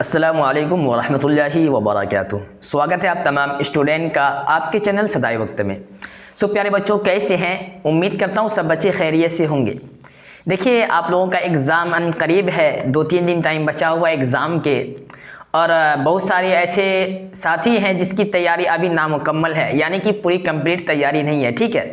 अस्सलामुअलैकुम वरहमतुल्लाहि वबरकातुहू। स्वागत है आप तमाम स्टूडेंट का आपके चैनल सदाई वक्त में। प्यारे बच्चों, कैसे हैं? उम्मीद करता हूँ सब बच्चे खैरियत से होंगे। देखिए, आप लोगों का एग्ज़ाम करीब है, 2-3 दिन टाइम बचा हुआ एग्ज़ाम के, और बहुत सारे ऐसे साथी हैं जिसकी तैयारी अभी नामुकम्मल है, यानी कि पूरी कंप्लीट तैयारी नहीं है। ठीक है,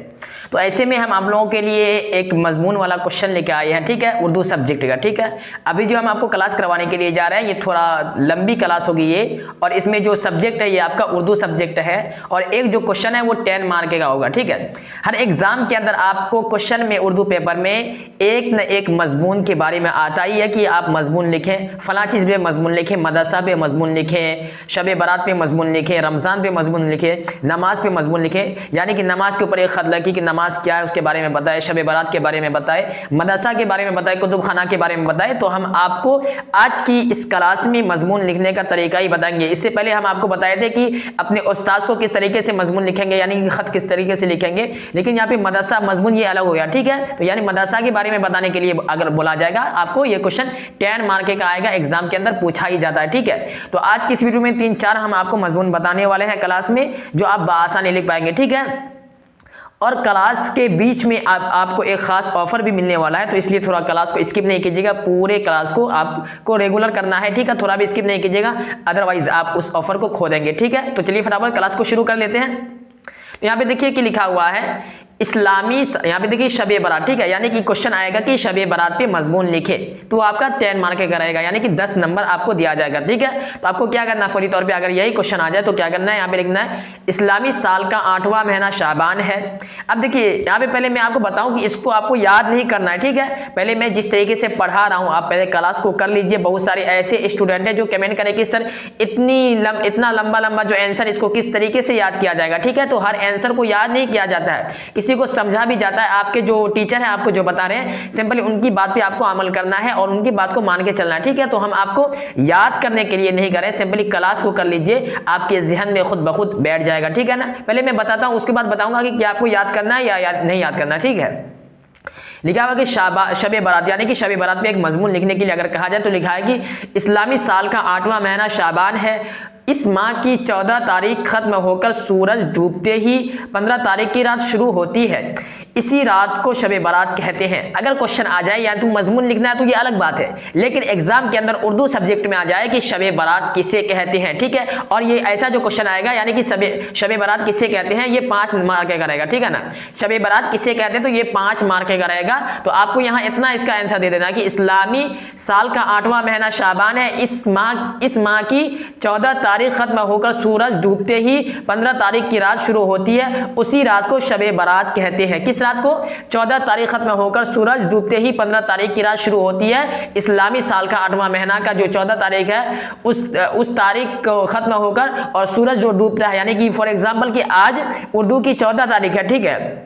तो ऐसे में हम आप लोगों के लिए एक मजमून वाला क्वेश्चन लेके आए हैं। ठीक है, उर्दू सब्जेक्ट का। ठीक है, अभी जो हम आपको क्लास करवाने के लिए जा रहे हैं, ये थोड़ा लंबी क्लास होगी ये, और इसमें जो सब्जेक्ट है ये आपका उर्दू सब्जेक्ट है, और एक जो क्वेश्चन है वो 10 मार्क का होगा। ठीक है, हर एग्जाम के अंदर आपको क्वेश्चन में उर्दू पेपर में एक न एक मजमून के बारे में आता ही है कि आप मजमून लिखें, फला चीज़ पे मजमून लिखें, मदरसा पे मजमून लिखें, शब बारात पे मजमून लिखें, रमज़ान पे मजमून लिखें, नमाज पे मजमून लिखें, यानी कि नमाज के ऊपर एक खत लगी कि नमाज क्या है उसके बारे में बताए, शब बारात के बारे में बताए, मदरसा के बारे में बताए, कुतुब खाना के बारे में बताए। तो हम आपको आज की इस क्लास में मजमून लिखने का तरीका ही बताएंगे। इससे पहले हम आपको बताए थे कि अपने उस्ताद को किस तरीके से मजमून लिखेंगे, यानी कि खत किस तरीके से लिखेंगे, लेकिन यहाँ पे मदरसा मजमून ये अलग हो गया। ठीक है, तो यानी मदरसा के बारे में बताने के लिए अगर बोला जाएगा आपको, ये क्वेश्चन 10 मार्क का आएगा, एग्जाम के अंदर पूछा ही जाता है। ठीक है, तो आज की इस वीडियो में 3-4 हम आपको मजमून बताने वाले हैं क्लास में, जो आप बआसानी लिख पाएंगे। ठीक है, और क्लास के बीच में आपको एक खास ऑफर भी मिलने वाला है, तो इसलिए थोड़ा क्लास को स्किप नहीं कीजिएगा, पूरे क्लास को आपको रेगुलर करना है। ठीक है, थोड़ा भी स्किप नहीं कीजिएगा, अदरवाइज आप उस ऑफर को खो देंगे। ठीक है, तो चलिए फटाफट क्लास को शुरू कर लेते हैं। तो यहाँ पे देखिए कि लिखा हुआ है इस्लामी, यहाँ पे देखिए शब बारात। ठीक है, यानी कि क्वेश्चन आएगा कि शब बारात पे मजमून लिखे, तो आपका 10 मार्क का रहेगा, यानी कि 10 नंबर आपको दिया जाएगा। ठीक है, तो आपको क्या करना है, फौरी तौर पे अगर यही क्वेश्चन आ जाए तो क्या करना है, यहाँ पे लिखना है इस्लामी साल का 8वां महीना शाबान है। अब देखिए यहाँ पे पहले मैं आपको बताऊं कि इसको आपको याद नहीं करना है। ठीक है, पहले मैं जिस तरीके से पढ़ा रहा हूँ आप पहले क्लास को कर लीजिए। बहुत सारे ऐसे स्टूडेंट हैं जो कमेंट करें कि सर इतना लंबा जो आंसर, इसको किस तरीके से याद किया जाएगा। ठीक है, तो हर आंसर को याद नहीं किया जाता है, किसी को समझा भी जाता है। आपके जो टीचर है आपको जो बता रहे हैं, सिंपली उनकी बात पे आपको अमल करना है और उनकी बात को मान के चलना है। ठीक है, तो हम आपको याद करने के लिए नहीं कर रहे, सिंपली क्लास को कर लीजिए, आपके जहन में खुद ब खुद बैठ जाएगा। ठीक है ना, पहले मैं बताता हूं, उसके बाद बताऊंगा कि क्या आपको याद करना है या नहीं याद करना। ठीक है, लिखा हुआ कि शब बारात, यानी कि शब बारात पे एक मजमून लिखने के लिए अगर कहा जाए तो लिखा है कि इस्लामी साल का 8वां महीना शाबान है। इस माह की 14 तारीख खत्म होकर सूरज डूबते ही 15 तारीख की रात शुरू होती है। इसी रात को शब बारात कहते हैं। अगर क्वेश्चन आ जाए या तो मजमून लिखना है तो ये अलग बात है, लेकिन एग्जाम के अंदर उर्दू सब्जेक्ट में आ जाए कि शब बारात किसे कहते हैं। ठीक है, और ये ऐसा जो क्वेश्चन आएगा, यानी कि शब बारात किसे कहते हैं, ये 5 मार्क का रहेगा। ठीक है ना, शब बारात किसे कहते हैं तो ये 5 मार्क का रहेगा। तो आपको यहाँ इतना इसका आंसर दे देना कि इस्लामी साल का 8वां महीना शाबान है। इस माह की 14 तारीख खत्म होकर सूरज डूबते ही 15 तारीख की रात शुरू होती है, उसी रात को शब बारात कहते हैं। किस रात को? 14 तारीख खत्म होकर सूरज डूबते ही 15 तारीख की रात शुरू होती है। इस्लामी साल का 8वां महीना का जो 14 तारीख है, उस तारीख को खत्म होकर और सूरज जो डूबता है, यानी कि फॉर एग्जाम्पल कि आज उर्दू की 14 तारीख है। ठीक है,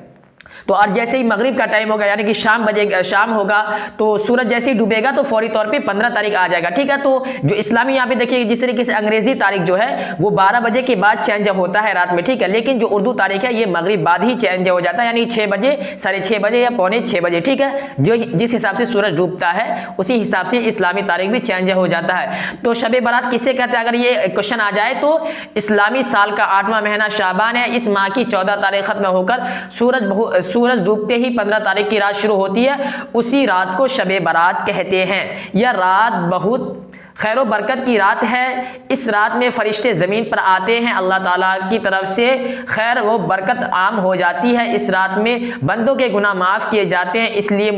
तो और जैसे ही मगरिब का टाइम होगा, यानी कि शाम होगा, तो सूरज जैसे ही डूबेगा तो फौरी तौर पे 15 तारीख आ जाएगा। ठीक है, तो जो इस्लामी यहाँ पे देखिए जिस तरीके से अंग्रेजी तारीख जो है वो 12 बजे के बाद चेंज होता है रात में। ठीक है, लेकिन जो उर्दू तारीख है ये मगरिब बाद ही चेंज हो जाता है, यानी 6 बजे, 6:30 बजे या 5:45 बजे। ठीक है, जो जिस हिसाब से सूरज डूबता है उसी हिसाब से इस्लामी तारीख भी चेंज हो जाता है। तो शब बारात किसे कहते हैं, अगर ये क्वेश्चन आ जाए तो इस्लामी साल का 8वां महीना शाबान है। इस माह की 14 तारीख खत्म होकर सूरज डूबते ही 15 तारीख की रात शुरू होती है, उसी रात को शब बारात कहते हैं। यह रात बहुत खैर बरकत की रात है। इस रात में फरिश्ते ज़मीन पर आते हैं, अल्लाह ताला की तरफ से खैर वो बरकत आम हो जाती है। इस रात में बंदों के गुनाह माफ़ किए जाते हैं, इसलिए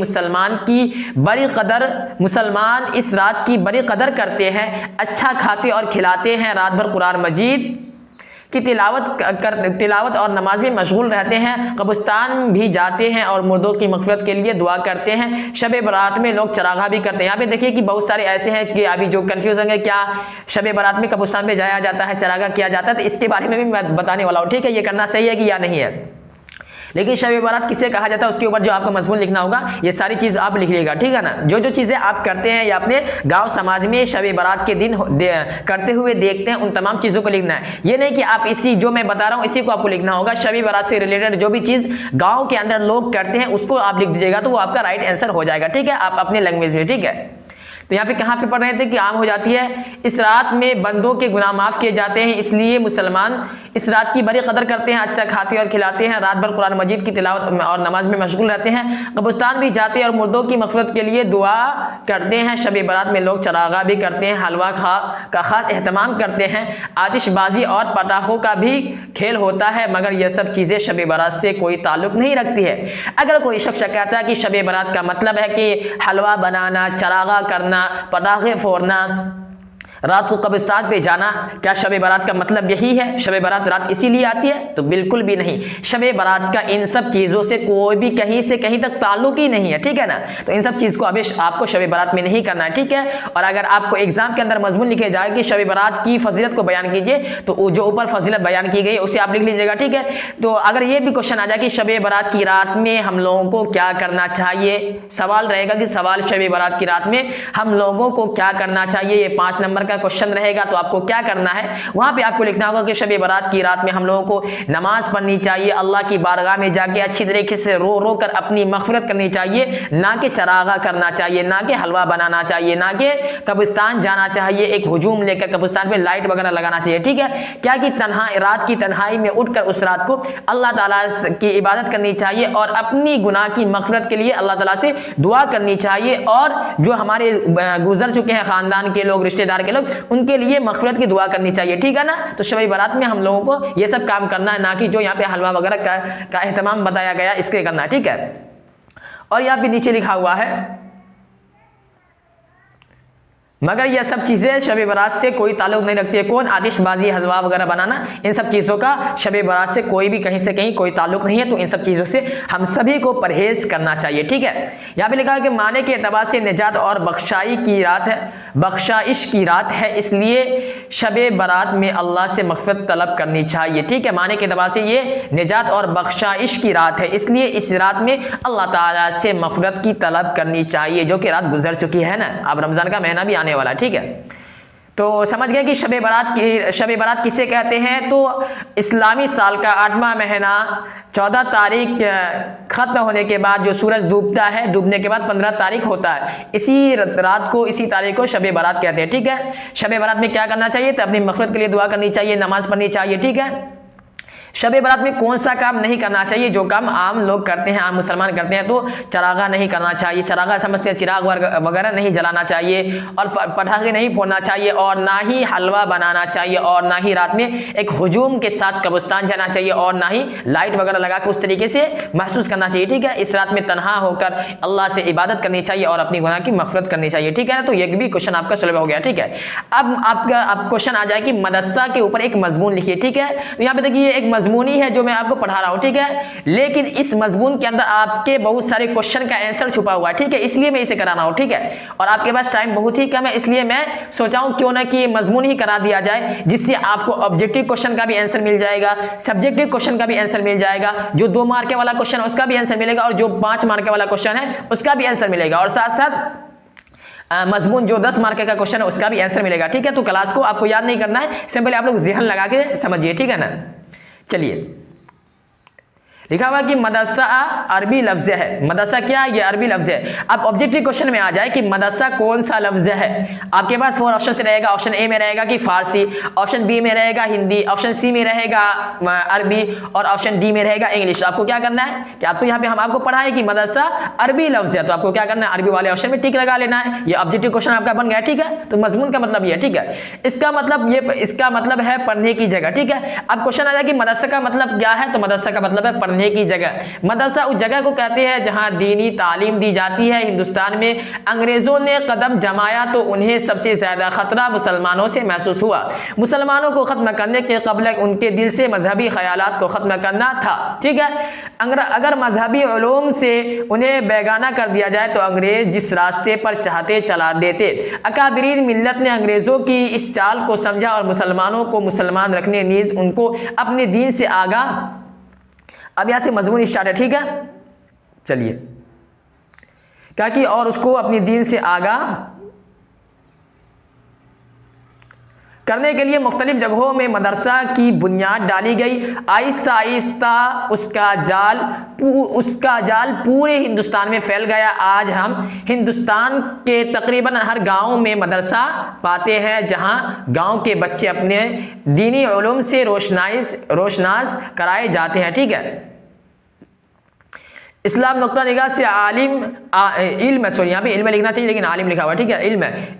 मुसलमान इस रात की बड़ी कदर करते हैं, अच्छा खाते और खिलाते हैं, रात भर कुरान मजीद की तिलावत और नमाज में मशगूल रहते हैं, कब्रिस्तान भी जाते हैं और मुर्दों की मग़फ़िरत के लिए दुआ करते हैं। शब बारात में लोग चरागा भी करते हैं। यहाँ पे देखिए कि बहुत सारे ऐसे हैं कि अभी जो कन्फ्यूजन है, क्या शब बारात में कब्रिस्तान पे जाया जाता है, चरागा किया जाता है, तो इसके बारे में भी मैं बताने वाला हूँ। ठीक है, ये करना सही है कि या नहीं है। लेकिन शब बारात किसे कहा जाता है उसके ऊपर जो आपको मजमून लिखना होगा, ये सारी चीज़ आप लिख लीजिएगा। ठीक है ना, जो चीज़ें आप करते हैं या अपने गांव समाज में शब बारात के दिन करते हुए देखते हैं, उन तमाम चीज़ों को लिखना है। ये नहीं कि आप इसी जो मैं बता रहा हूँ इसी को आपको लिखना होगा। शब बारात से रिलेटेड जो भी चीज़ गाँव के अंदर लोग करते हैं उसको आप लिख दीजिएगा, तो वो आपका राइट आंसर हो जाएगा। ठीक है, आप अपने लैंग्वेज में। ठीक है, तो यहाँ पे कहाँ पे पढ़ रहे थे कि आम हो जाती है। इस रात में बंदों के गुनाह माफ किए जाते हैं, इसलिए मुसलमान इस रात की बड़ी कदर करते हैं, अच्छा खाते और खिलाते हैं, रात भर कुरान मजीद की तिलावत और नमाज में मशगूल रहते हैं, कब्रिस्तान भी जाते हैं और मुर्दों की मग़फ़िरत के लिए दुआ करते हैं। शब बारात में लोग चरागा भी करते हैं, हलवा का खास एहतमाम करते हैं, आतिशबाजी और पटाखों का भी खेल होता है, मगर यह सब चीज़ें शब बारात से कोई ताल्लुक नहीं रखती है। अगर कोई शख्स कहता है कि शब बारात का मतलब है कि हलवा बनाना, चरागा करना, पटाखे फोड़ना, रात को कब्रिस्तान पे जाना, क्या शब बारात का मतलब यही है? शब बारात रात इसीलिए आती है? तो बिल्कुल भी नहीं। शब बारात का इन सब चीज़ों से कोई भी कहीं से कहीं तक ताल्लुक ही नहीं है, ठीक है ना। तो इन सब चीज़ को अभी आपको शब बारात में नहीं करना है, ठीक है। और अगर आपको एग्जाम के अंदर मजमून लिखे जाए कि शब बारात की फजीलत को बयान कीजिए, तो जो ऊपर फजीलत बयान की गई उसे आप लिख लीजिएगा, ठीक है। तो अगर ये भी क्वेश्चन आ जाए कि शब बारात की रात में हम लोगों को क्या करना चाहिए, सवाल रहेगा कि सवाल शब बारात की रात में हम लोगों को क्या करना चाहिए, ये 5 नंबर क्वेश्चन रहेगा, तो आपको क्या करना है, वहां पे आपको लिखना होगा कि शब बारात की रात में हम लोगों को नमाज पढ़नी चाहिए, अल्लाह की बारगाह में जाके अच्छी तरीके से रो रो कर अपनी मग़फ़िरत करनी चाहिए, ना कि चरागा करना चाहिए, ना कि हलवा बनाना चाहिए, ना कि कब्रिस्तान जाना चाहिए, एक हुजूम लेकर कब्रिस्तान पे लाइट वगैरह लगाना चाहिए, ठीक है। क्या कि रात की तन्हाई में उठकर उस रात को अल्लाह ताला की इबादत करनी चाहिए और अपनी गुनाह की मग़फ़िरत के लिए अल्लाह ताला से दुआ करनी चाहिए, और जो हमारे गुजर चुके हैं खानदान के लोग, रिश्तेदार के लोग, उनके लिए मग़फ़िरत की दुआ करनी चाहिए, ठीक है ना। तो शब बारात में हम लोगों को ये सब काम करना है, ना कि जो यहाँ पे हलवा वगैरह का एहतमाम बताया गया इसके करना है, ठीक है। और यहाँ पे नीचे लिखा हुआ है, मगर यह सब चीज़ें शब बारात से कोई ताल्लुक नहीं रखती है। कौन? आतिशबाजी, हलवा वगैरह बनाना, इन सब चीज़ों का शब बारात से कोई भी कहीं से कहीं कोई ताल्लुक नहीं है। तो इन सब चीज़ों से हम सभी को परहेज़ करना चाहिए, ठीक है। यहाँ पे लिखा है कि माने के एतबार से निजात और बख्शाई की रात है, बख्शाइश की रात है, इसलिए शब बारात में अल्लाह से मग़फ़िरत तलब करनी चाहिए, ठीक है। माने के एतबार से ये निजात और बख्शाइश की रात है, इसलिए इस रात में अल्लाह ताला से मग़फ़िरत की तलब करनी चाहिए, जो कि रात गुजर चुकी है ना, अब रमज़ान का महीना भी आने वाला, ठीक है। तो समझ गए कि शब बारात किसे कहते हैं। तो इस्लामी साल का 8वां महीना 14 तारीख खत्म होने के बाद जो सूरज डूबता है, डूबने के बाद 15 तारीख होता है, इसी रात को, इसी तारीख को शब बारात कहते हैं, ठीक है। शब बारात में क्या करना चाहिए? तो अपनी मग़फ़िरत के लिए दुआ करनी चाहिए, नमाज पढ़नी चाहिए, ठीक है। शब बारात में कौन सा काम नहीं करना चाहिए? जो काम आम लोग करते हैं, आम मुसलमान करते हैं, तो चरागा नहीं करना चाहिए, चरागा समझते हैं चिराग वगैरह नहीं जलाना चाहिए, और पटाखे नहीं फोड़ना चाहिए, और ना ही हलवा बनाना चाहिए, और ना ही रात में एक हुजूम के साथ कब्रिस्तान जाना चाहिए, और ना ही लाइट वगैरह लगा के उस तरीके से महसूस करना चाहिए, ठीक है। इस रात में तन्हा होकर अल्लाह से इबादत करनी चाहिए और अपनी गुनाह की मग़फ़िरत करनी चाहिए, ठीक है ना। तो ये भी क्वेश्चन आपका सॉल्व हो गया, ठीक है। अब क्वेश्चन आ जाए कि मदरसा के ऊपर एक मजमून लिखिए, ठीक है। तो यहाँ पे देखिए एक मजमूनी है जो मैं आपको पढ़ा रहा हूं, ठीक है, लेकिन इस मजमून के अंदर आपके बहुत सारे क्वेश्चन का आंसर छुपा हुआ है, ठीक है, इसलिए मैं इसे करा रहा हूं, ठीक है। और आपके पास टाइम बहुत ही कम है, इसलिए मैं सोचा हूं क्यों ना कि मजमून ही करा दिया जाए, जिससे आपको ऑब्जेक्टिव क्वेश्चन का भी आंसर मिल जाएगा, सब्जेक्टिव क्वेश्चन का भी आंसर मिल जाएगा, जो 2 मार्क वाला क्वेश्चन है उसका भी आंसर मिलेगा, और जो 5 मार्क वाला क्वेश्चन है उसका भी आंसर मिलेगा, और साथ साथ मजमून जो 10 मार्क का क्वेश्चन है उसका भी आंसर मिलेगा, ठीक है। तो क्लास को आपको याद नहीं करना है, सिंपली आप लोग ज़हन लगा के समझिए, ठीक है ना। चलिए, लिखा हुआ कि मदरसा अरबी लफ्ज है। मदरसा क्या? ये अरबी लफ्ज है। अब ऑब्जेक्टिव क्वेश्चन में आ जाए कि मदरसा कौन सा लफ्ज है, आपके पास 4 ऑप्शन रहेगा। ऑप्शन ए में रहेगा कि फारसी, ऑप्शन बी में रहेगा हिंदी, ऑप्शन सी में रहेगा अरबी, और ऑप्शन डी में रहेगा इंग्लिश। आपको क्या करना है कि आपको यहाँ पे हम आपको पढ़ा है कि मदरसा अरबी लफ्ज है, तो आपको क्या करना है, अरबी वाले ऑप्शन में टिक लगा लेना है। ये ऑब्जेक्टिव क्वेश्चन आपका बन गया, ठीक है। तो मजमून का मतलब ये, ठीक है, इसका मतलब है पढ़ने की जगह, ठीक है। अब क्वेश्चन आ जाए कि मदरसा का मतलब क्या है, तो मदरसा का मतलब है पढ़ने की जगह। मदरसा उस जगह को कहते हैं जहां दीनी तालीम दी जाती है। हिंदुस्तान में अंग्रेजों ने कदम जमाया तो उन्हें सबसे ज्यादा खतरा मुसलमानों से महसूस हुआ। मुसलमानों को खत्म करने के कबल उनके दिल से मजहबी ख्यालात को खत्म करना था, ठीक है। अगर मजहबी उलूम से उन्हें बेगाना कर दिया जाए तो अंग्रेज जिस रास्ते पर चाहते चला देते। अकाबरीन मिल्लत ने अंग्रेजों की इस चाल को समझा और मुसलमानों को मुसलमान रखने नीज उनको अपने दीन से आगाह। अब यहां से मजमून स्टार्ट है, ठीक है। चलिए, क्या कि और उसको अपनी दीन से आगाह करने के लिए मुख्तलिफ जगहों में मदरसा की बुनियाद डाली गई। आहिस्ता आहिस्ता उसका जाल पूरे हिंदुस्तान में फैल गया। आज हम हिंदुस्तान के तकरीबन हर गांव में मदरसा पाते हैं, जहां गांव के बच्चे अपने दीनी उलूम से रोशनास कराए जाते हैं। ठीक है, इस्लाम नुक्ता निगाह से यहाँ पे इल्म लिखना चाहिए लेकिन आलिम लिखा हुआ। ठीक है,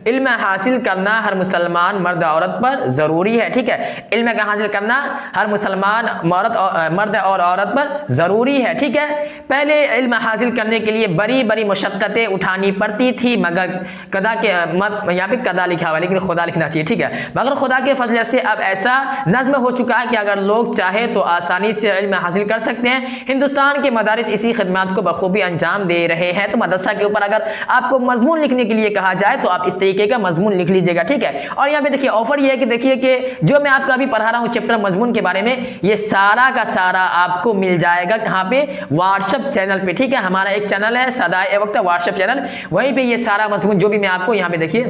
इल्म हासिल करना हर मुसलमान मर्द औरत पर ज़रूरी है। ठीक है, इल्म का हासिल करना हर मुसलमान मर्द और औरत पर ज़रूरी है। ठीक है, पहले इल्म हासिल करने के लिए बड़ी बड़ी मुशक्क़तें उठानी पड़ती थी, मगर यहाँ पे कदा लिखा हुआ लेकिन खुदा लिखना चाहिए। ठीक है, मगर खुदा के फजल से अब ऐसा नज़्म हो चुका है कि अगर लोग चाहे तो आसानी से इल्म हासिल कर सकते हैं। हिंदुस्तान के मदारिस इसी खिदमत को बखूबी अंजाम दे रहे हैं। तो मदरसा के ऊपर अगर आपको मजमून लिखने के लिए कहा जाए तो आप इस तरीके का मजमून लिख लीजिएगा। ठीक है, और यहाँ पे देखिए ऑफर ये है कि देखिए कि जो मैं आपको अभी पढ़ा रहा हूँ चैप्टर मजमून के बारे में, ये सारा का सारा आपको मिल जाएगा कहाँ पे, व्हाट्सएप चैनल पे। ठीक है, हमारा एक चैनल है सदाए वक्त व्हाट्सएप चैनल, वहीं पे ये सारा मजमून जो भी मैं आपको यहाँ पे देखिए,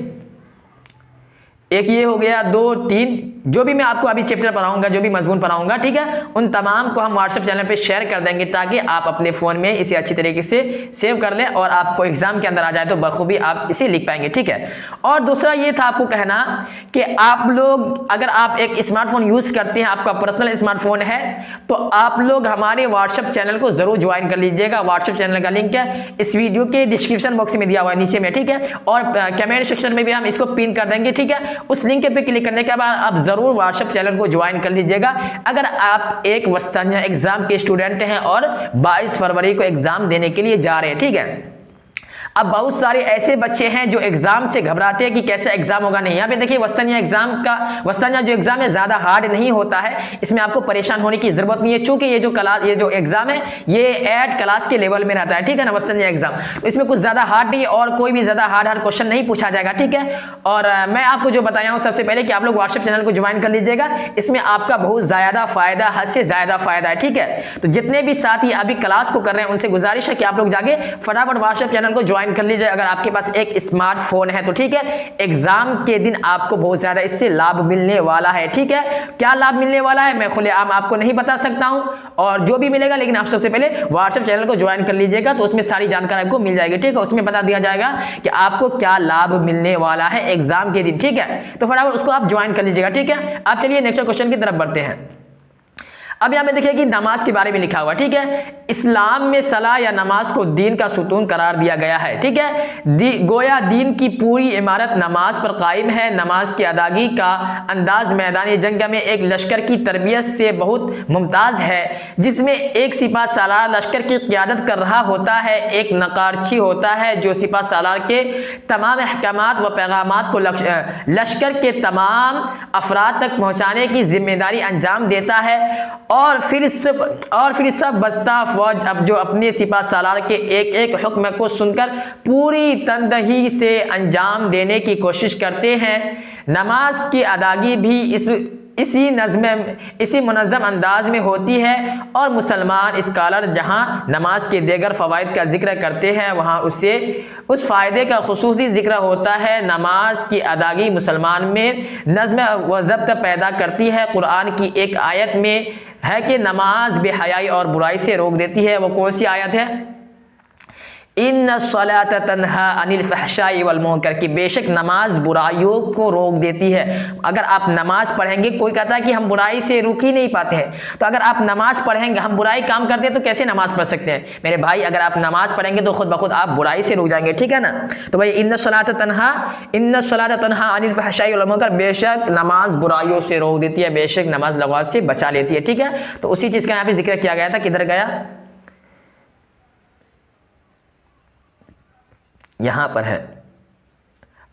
एक ये हो गया, 2 3 जो भी मैं आपको अभी चैप्टर पढ़ाऊंगा, जो भी मजमून पढ़ाऊंगा, ठीक है, उन तमाम को हम व्हाट्सएप चैनल पे शेयर कर देंगे ताकि आप अपने फ़ोन में इसे अच्छी तरीके से सेव कर लें और आपको एग्जाम के अंदर आ जाए तो बखूबी आप इसे लिख पाएंगे। ठीक है, और दूसरा ये था आपको कहना कि आप लोग अगर आप एक स्मार्टफोन यूज़ करते हैं, आपका पर्सनल स्मार्टफोन है, तो आप लोग हमारे व्हाट्सएप चैनल को ज़रूर ज्वाइन कर लीजिएगा। व्हाट्सएप चैनल का लिंक है इस वीडियो के डिस्क्रिप्शन बॉक्स में दिया हुआ है नीचे में। ठीक है, और कमेंट सेक्शन में भी हम इसको पिन कर देंगे। ठीक है, उस लिंक पे क्लिक करने के बाद आप जरूर व्हाट्सएप चैनल को ज्वाइन कर लीजिएगा अगर आप एक वस्तानिया एग्जाम के स्टूडेंट हैं और 22 फरवरी को एग्जाम देने के लिए जा रहे हैं। ठीक है, अब बहुत सारे ऐसे बच्चे हैं जो एग्जाम से घबराते हैं कि कैसा एग्जाम होगा। नहीं, यहाँ पे देखिए वस्तानिया जो एग्जाम है ज्यादा हार्ड नहीं होता है, इसमें आपको परेशान होने की जरूरत नहीं है, चूंकि ये जो एग्जाम है ये 8 क्लास के लेवल में रहता है। ठीक है ना, वस्तानिया एग्जाम, तो इसमें कुछ ज्यादा हार्ड नहीं और कोई भी ज्यादा हार्ड क्वेश्चन नहीं पूछा जाएगा। ठीक है, और मैं आपको जो बताया हूँ सबसे पहले कि आप लोग व्हाट्सएप चैनल को ज्वाइन कर लीजिएगा, इसमें आपका बहुत ज्यादा फायदा, हद से ज्यादा फायदा है। ठीक है, तो जितने भी साथी अभी क्लास को कर रहे हैं उनसे गुजारिश है कि आप लोग जाके फटाफट व्हाट्सएप चैनल को ज्वाइन कर लीजिए अगर आपके पास एक स्मार्टफोन है तो। ठीक है, एग्जाम के दिन आपको बहुत ज्यादा इससे लाभ मिलने वाला है। ठीक है, क्या लाभ मिलने वाला है मैं खुलेआम आपको नहीं बता सकता हूं, और जो भी मिलेगा, लेकिन आप सबसे पहले व्हाट्सएप चैनल को ज्वाइन कर लीजिएगा तो उसमें सारी जानकारी आपको मिल जाएगी। ठीक है, उसमें बता दिया जाएगा कि आपको क्या लाभ मिलने वाला है एग्जाम के दिन। ठीक है, तो फटाफट उसको आप ज्वाइन कर लीजिएगा। ठीक है, आप चलिए नेक्स्ट क्वेश्चन की तरफ बढ़ते हैं। अब यहाँ पे देखिए कि नमाज के बारे में लिखा हुआ। ठीक है, इस्लाम में सलाह या नमाज को दीन का सुतून करार दिया गया है। ठीक है, गोया दीन की पूरी इमारत नमाज पर कायम है। नमाज की अदागी का अंदाज मैदानी जंग में एक लश्कर की तरबियत से बहुत मुमताज है, जिसमें एक सिपा सालार लश्कर की क़ियादत कर रहा होता है, एक नकारची होता है जो सिपा सालार के तमाम अहकामात व पैगामात को लश्कर के तमाम अफराद तक पहुँचाने की जिम्मेदारी अंजाम देता है, और फिर सब बस्ता फौज अब जो अपने सिपा सालार के एक एक हुक्म को सुनकर पूरी तनदही से अंजाम देने की कोशिश करते हैं। नमाज की अदागी भी इसी मुनज़्ज़म अंदाज में होती है, और मुसलमान स्कॉलर जहां नमाज के दीगर फ़वाइद का जिक्र करते हैं वहां उस फ़ायदे का खुसूसी जिक्र होता है। नमाज की अदागी मुसलमान में नज़्म व ज़ब्त पैदा करती है। कुरान की एक आयत में है कि नमाज बेहयाई और बुराई से रोक देती है। वो कौन सी आयत है? इन्ना सलात तन्हा अनिल फहशाई वल मुनकर, की बेशक नमाज बुराइयों को रोक देती है। अगर आप नमाज पढ़ेंगे, कोई कहता है कि हम बुराई से रुक ही नहीं पाते हैं, तो अगर आप नमाज पढ़ेंगे, हम बुराई काम करते हैं तो कैसे नमाज पढ़ सकते हैं मेरे भाई? अगर आप नमाज पढ़ेंगे तो खुद ब खुद आप बुराई से रुक जाएंगे। ठीक है ना, तो भाई इन्ना सलात तन्हा अनिल फहशाई वल मुनकर, बेशक नमाज बुराइयों से रोक देती है, बेशक नमाज लगवाज से बचा लेती है। ठीक है, तो उसी चीज़ का यहाँ पे जिक्र किया गया था। किधर गया? यहाँ पर है।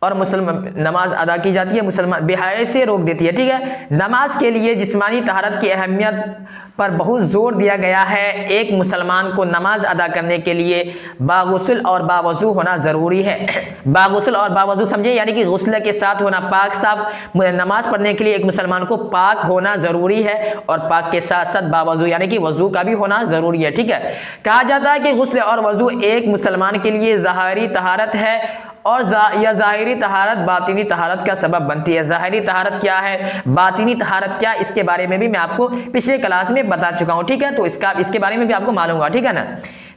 और मुसलमान नमाज अदा की जाती है, मुसलमान बेहयाई से रोक देती है। ठीक है, नमाज के लिए जिस्मानी तहारत की अहमियत पर बहुत जोर दिया गया है। एक मुसलमान को नमाज अदा करने के लिए बागुस्ल और बावजू होना ज़रूरी है। बागुस्ल और बावजू समझे, यानी कि गुस्ल के साथ होना, पाक साफ। नमाज पढ़ने के लिए एक मुसलमान को पाक होना ज़रूरी है, और पाक के साथ साथ बावजू यानी कि वजू का भी होना ज़रूरी है। ठीक है, कहा जाता है कि गुस्ल और वजू एक मुसलमान के लिए ज़ाहरी तहारत है और या ज़ाहिरी तहारत बातिनी तहारत का सबब बनती है। ज़ाहिरी तहारत क्या है, बातिनी तहारत क्या, इसके बारे में भी मैं आपको पिछले क्लास में बता चुका हूँ, ठीक है। तो इसके बारे में भी आपको मालूम होगा, ठीक है ना।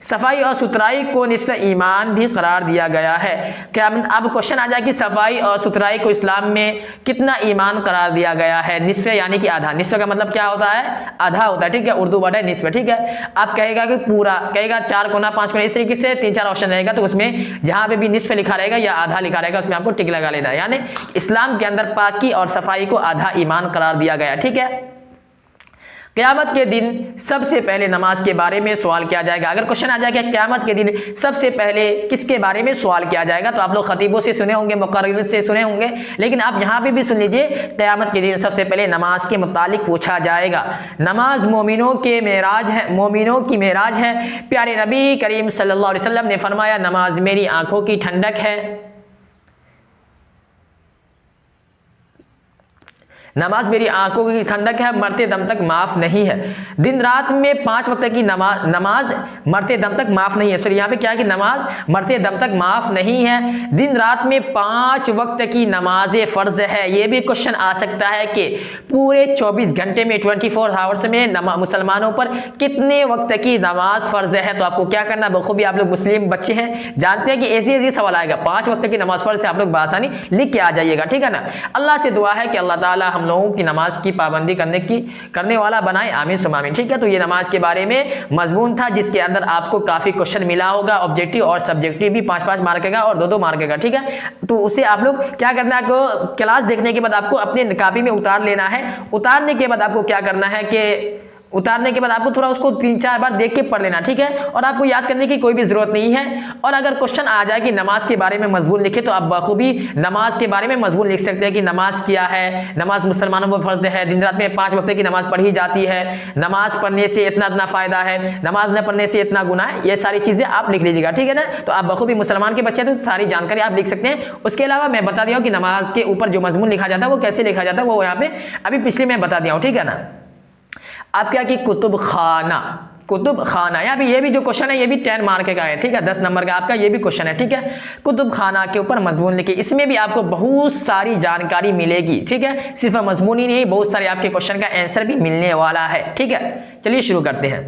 सफाई और सुथराई को निस्फ ईमान भी करार दिया गया है। क्या अब क्वेश्चन आ जाए कि सफाई और सुथराई को इस्लाम में कितना ईमान करार दिया गया है? निस्फ यानी कि आधा। निस्फ का मतलब क्या होता है? आधा होता है, ठीक है। उर्दू वर्ड है निस्फ, ठीक है। आप कहेगा कि पूरा, कहेगा 4 कोना 5 कोना, इस तरीके से 3-4 ऑप्शन रहेगा, तो उसमें जहां पे भी निस्फ लिखा रहेगा या आधा लिखा रहेगा उसमें आपको टिक लगा लेना है। यानी इस्लाम के अंदर पाकी और सफाई को आधा ईमान करार दिया गया, ठीक है। क़यामत के दिन सबसे पहले नमाज के बारे में सवाल किया जाएगा। अगर क्वेश्चन आ जाएगा क़यामत के दिन सबसे पहले किसके बारे में सवाल किया जाएगा, तो आप लोग खतीबों से सुने होंगे, मुक़र्रिर से सुने होंगे, लेकिन आप यहाँ पे भी सुन लीजिए, क़यामत के दिन सबसे पहले नमाज के मुतालिक पूछा जाएगा। नमाज मोमिनों के मेराज है, मोमिनों की मेराज है। प्यारे नबी करीम सल्लल्लाहु अलैहि वसल्लम ने फरमाया, नमाज मेरी आंखों की ठंडक है। नमाज मेरी आंखों की ठंडक है, मरते दम तक माफ नहीं है। दिन रात में 5 वक्त की नमाज मरते दम तक माफ नहीं है। सॉरी, यहाँ पे क्या है कि नमाज मरते दम तक माफ नहीं है। दिन रात में 5 वक्त की नमाजें फर्ज है। ये भी क्वेश्चन आ सकता है कि पूरे 24 घंटे में 24 आवर्स में मुसलमानों पर कितने वक्त की नमाज फर्ज है। तो आपको क्या करना, बखूबी आप लोग मुस्लिम बच्चे हैं, जानते हैं कि ऐसी सवाल आएगा। 5 वक्त की नमाज फर्ज है, आप लोग बासानी लिख के आ जाइएगा, ठीक है ना। अल्लाह से दुआ है कि अल्लाह ताला हम लोगों की नमाज की पाबंदी करने वाला बनाए, आमीन सुम्मा आमीन, ठीक है। तो ये नमाज के बारे में मजमून था, जिसके अंदर आपको काफी क्वेश्चन मिला होगा, ऑब्जेक्टिव और सब्जेक्टिव भी 5-5 मार्क का और 2-2 मार्क का, ठीक है। तो उसे आप लोग क्या करना है, आपको क्लास देखने के बाद आपको अपने कॉपी में उतार लेना है। उतारने के बाद आपको क्या करना है कि उतारने के बाद आपको थोड़ा उसको 3-4 बार देख के पढ़ लेना, ठीक है। और आपको याद करने की कोई भी जरूरत नहीं है। और अगर क्वेश्चन आ जाए कि नमाज के बारे में मजमून लिखे, तो आप बखूबी नमाज के बारे में मजमून लिख सकते हैं कि नमाज क्या है, नमाज मुसलमानों पर फर्ज है, दिन रात में 5 वक्त की नमाज पढ़ी जाती है, नमाज पढ़ने से इतना फायदा है, नमाज न पढ़ने से इतना गुनाह है। ये सारी चीजें आप लिख लीजिएगा, ठीक है ना। तो आप बखूबी मुसलमान के बच्चे, तो सारी जानकारी आप लिख सकते हैं। उसके अलावा मैं बता दिया हूँ कि नमाज के ऊपर जो मजमून लिखा जाता है वो कैसे लिखा जाता है, वो यहाँ पे अभी पिछले मैं बता दिया हूँ, ठीक है ना। आप क्या कि कुतुब खाना यहाँ पे ये भी जो क्वेश्चन है ये भी 10 मार्क का है, ठीक है। 10 नंबर का आपका ये भी क्वेश्चन है, ठीक है। कुतुब खाना के ऊपर मजमून लिखिए, इसमें भी आपको बहुत सारी जानकारी मिलेगी, ठीक है। सिर्फ मजमून ही नहीं, बहुत सारे आपके क्वेश्चन का आंसर भी मिलने वाला है, ठीक है। चलिए शुरू करते हैं।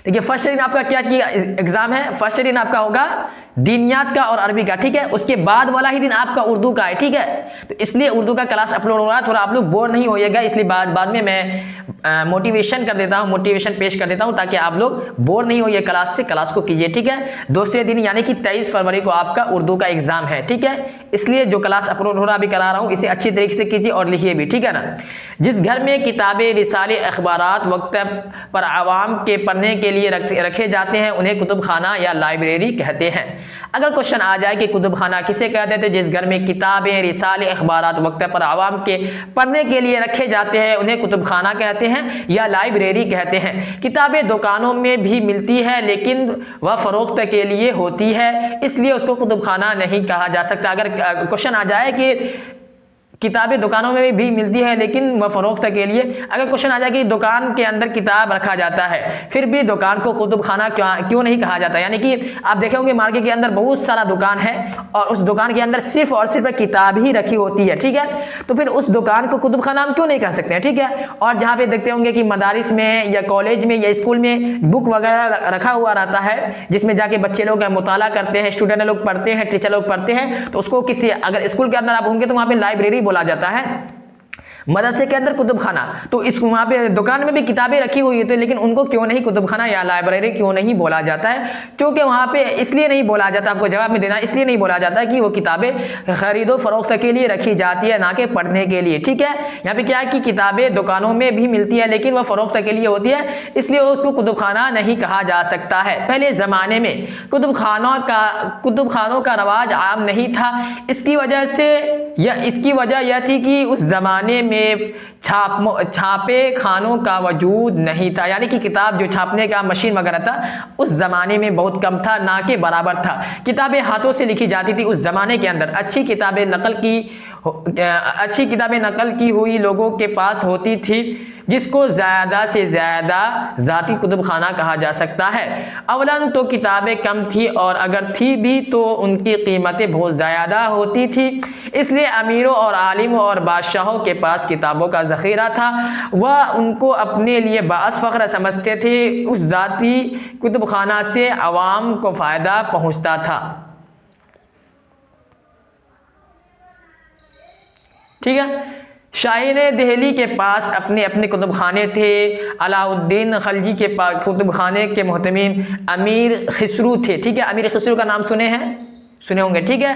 देखिए फर्स्ट दिन आपका क्या एग्जाम है, फर्स्ट दिन आपका होगा दीनियात का और अरबी का, ठीक है। उसके बाद वाला ही दिन आपका उर्दू का है, ठीक है। तो इसलिए उर्दू का क्लास अपलोड हो रहा है, थोड़ा आप लोग बोर नहीं होइएगा, इसलिए बाद में मैं मोटिवेशन कर देता हूँ, मोटिवेशन पेश कर देता हूँ, ताकि आप लोग बोर नहीं होइए क्लास से, क्लास को कीजिए, ठीक है। दूसरे दिन यानी कि 23 फरवरी को आपका उर्दू का एग्जाम है, ठीक है। इसलिए जो क्लास अपलोड हो रहा अभी करा रहा हूँ, इसे अच्छी तरीके से कीजिए और लिखिए भी, ठीक है ना। जिस घर में किताबें, रिसाले, अखबारात वक्त पर आवाम के पढ़ने के लिए रखे जाते हैं, उन्हें कुतुब खाना या लाइब्रेरी कहते हैं। अगर क्वेश्चन आ जाए कि कुतुब खाना किसे कहते थे, जिस घर में किताबें, रिसाले, अखबारात वक्त पर आवाम के पढ़ने के लिए रखे जाते हैं, उन्हें कुतुब खाना कहते हैं या लाइब्रेरी कहते हैं। किताबें दुकानों में भी मिलती है, लेकिन वह फरोख्त के लिए होती है, इसलिए उसको कुतुब खाना नहीं कहा जा सकता। अगर क्वेश्चन आ जाए कि किताबें दुकानों में भी मिलती है लेकिन वह फरोख्त के लिए, अगर क्वेश्चन आ जाए कि दुकान के अंदर किताब रखा जाता है, फिर भी दुकान को कुतुब खाना क्यों नहीं कहा जाता। यानी कि आप देखेंगे मार्केट के अंदर बहुत सारा दुकान है और उस दुकान के अंदर सिर्फ और सिर्फ किताब ही रखी होती है, ठीक है। तो फिर उस दुकान को कुतुब खाना हम क्यों नहीं कह सकते हैं, ठीक है। और जहाँ पे देखते होंगे कि मदारिस में या कॉलेज में या स्कूल में बुक वगैरह रखा हुआ रहता है, जिसमें जाके बच्चे लोग मुताला करते हैं, स्टूडेंट लोग पढ़ते हैं, टीचर लोग पढ़ते हैं, तो उसको किसी, अगर स्कूल के अंदर आप होंगे तो वहाँ पे लाइब्रेरी बोला जाता है, मदरसे के अंदर कुतुब खाना। तो इस वहाँ पे दुकान में भी किताबें रखी हुई होती है, लेकिन उनको क्यों नहीं कुतुब खाना या लाइब्रेरी क्यों नहीं बोला जाता है? क्योंकि वहाँ पे इसलिए नहीं बोला जाता, आपको जवाब में देना, इसलिए नहीं बोला जाता कि वो किताबें खरीदो फरोख्त के लिए रखी जाती है, ना कि पढ़ने के लिए, ठीक है। यहाँ पे क्या है कि किताबें दुकानों में भी मिलती है लेकिन वह फरोख्त के लिए होती है, इसलिए उसको कुतुब खाना नहीं कहा जा सकता है। पहले ज़माने में कुतुब खानों का रवाज आम नहीं था। इसकी वजह यह थी कि उस ज़माने में छापे खानों का वजूद नहीं था, यानी कि किताब जो छापने का मशीन वगैरह था उस जमाने में बहुत कम था, ना के बराबर था। किताबें हाथों से लिखी जाती थी उस जमाने के अंदर। अच्छी किताबें नकल की हुई लोगों के पास होती थी। जिसको ज़्यादा से ज़्यादा ज़ाती कुतुब खाना कहा जा सकता है। अवलन तो किताबें कम थी और अगर थी भी तो उनकी कीमतें बहुत ज़्यादा होती थी, इसलिए अमीरों और आलिमों और बादशाहों के पास किताबों का ज़ख़ीरा था। वह उनको अपने लिए बाअस फ़ख्र समझते थे। उस ज़ाती कुतुब खाना से अवाम को फ़ायदा पहुँचता था। ठीक है। शाहीन दिल्ली के पास अपने अपने कुतुब खाने थे। अलाउद्दीन खलजी के पास कुतुब खाने के मोहतमीम अमीर खिसरू थे। ठीक है, अमीर खिसरू का नाम सुने होंगे। ठीक है।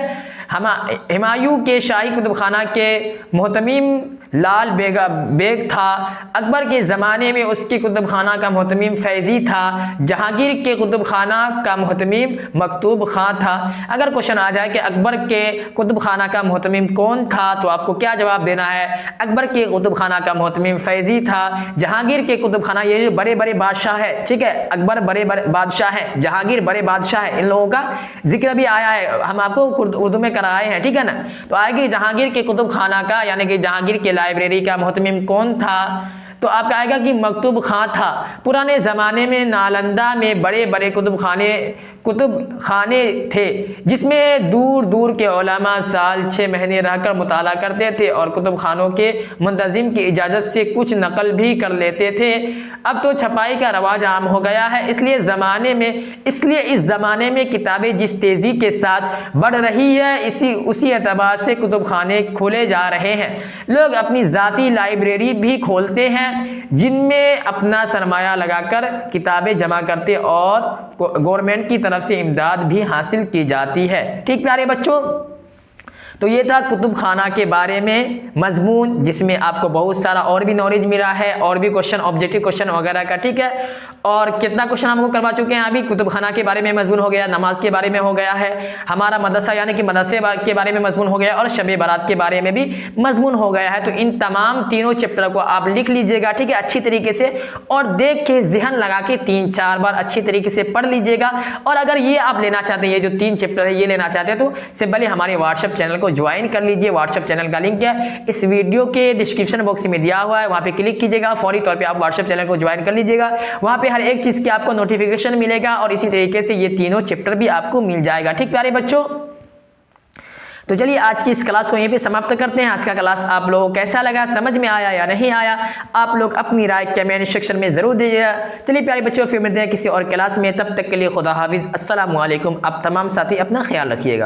हुमायूं के शाही कुतुब खाना के मोहतमीम लाल बेग था। अकबर के ज़माने में उसके कुतुब खाना का मोहतमीम फैज़ी था। जहांगीर के कुतुब खाना का मोहतमीम मकतूब खां था। अगर क्वेश्चन आ जाए कि अकबर के कुतुब खाना का मोहतमीम कौन था, तो आपको क्या जवाब देना है? अकबर के कुतुब खाना का मोहतमीम फैज़ी था। जहांगीर के कुतुब खाना, ये जो बड़े बड़े बादशाह है, ठीक है, अकबर बड़े बादशाह है, जहांगीर बड़े बादशाह है, इन लोगों का जिक्र भी आया है, हम आपको उर्दू में कराए हैं। ठीक है ना। तो आएगी जहांगीर के कुतुब खाना का यानी कि जहांगीर के लाइब्रेरी का मोहतमीम कौन था, तो आपका आएगा कि मकतूब खां था। पुराने ज़माने में नालंदा में बड़े बड़े कुतुब खाने थे, जिसमें दूर दूर के उलमा साल 6 महीने रहकर मुताला करते थे और कुतुब खानों के मुंतजिम की इजाज़त से कुछ नकल भी कर लेते थे। अब तो छपाई का रवाज आम हो गया है, इसलिए इस ज़माने में किताबें जिस तेज़ी के साथ बढ़ रही है, उसी एतबार से कुतुब खाने खोले जा रहे हैं। लोग अपनी ज़ाती लाइब्रेरी भी खोलते हैं, जिनमें अपना सरमाया लगाकर किताबें जमा करते और गवर्नमेंट की तरफ से इमदाद भी हासिल की जाती है। ठीक प्यारे बच्चों, तो ये था कुतुब खाना के बारे में मजमून, जिसमें आपको बहुत सारा और भी नॉलेज मिला है, और भी क्वेश्चन, ऑब्जेक्टिव क्वेश्चन वगैरह का। ठीक है। और कितना क्वेश्चन हमको करवा चुके हैं अभी? कुतुब खाना के बारे में मजमून हो गया, नमाज के बारे में हो गया है, हमारा मदरसा यानी कि मदरसे के बारे में मजमून हो गया, और शब बारात के बारे में भी मजमून हो गया है। तो इन तमाम तीनों चैप्टर को आप लिख लीजिएगा, ठीक है, अच्छी तरीके से, और देख के जहन लगा के 3-4 बार अच्छी तरीके से पढ़ लीजिएगा। और अगर ये आप लेना चाहते हैं, ये जो 3 चैप्टर है ये लेना चाहते हैं, तो सिंपली हमारे व्हाट्सएप चैनल को ज्वाइन कर लीजिए। व्हाट्सएप चैनल का लिंक है इस वीडियो के डिस्क्रिप्शन बॉक्स में दिया हुआ है, वहां पे क्लिक कीजिएगा, फौरी तौर पे आप व्हाट्सएप चैनल को ज्वाइन कर लीजिएगा। वहां पे हर एक चीज की आपको नोटिफिकेशन मिलेगा, और इसी तरीके से ये तीनों चैप्टर भी आपको मिल जाएगा। ठीक प्यारे बच्चों, तो चलिए आज की इस क्लास को यहीं पे समाप्त करते हैं। आज का क्लास आप लोगों को कैसा लगा, समझ में आया या नहीं आया, आप लोग अपनी राय कमेंट सेक्शन में जरूर दीजिएगा। चलिए प्यारे बच्चों, फिर मिलते हैं किसी और क्लास में, तब तक के लिए खुदा हाफिज, अस्सलामु अलैकुम। आप तमाम साथी अपना ख्याल रखिएगा।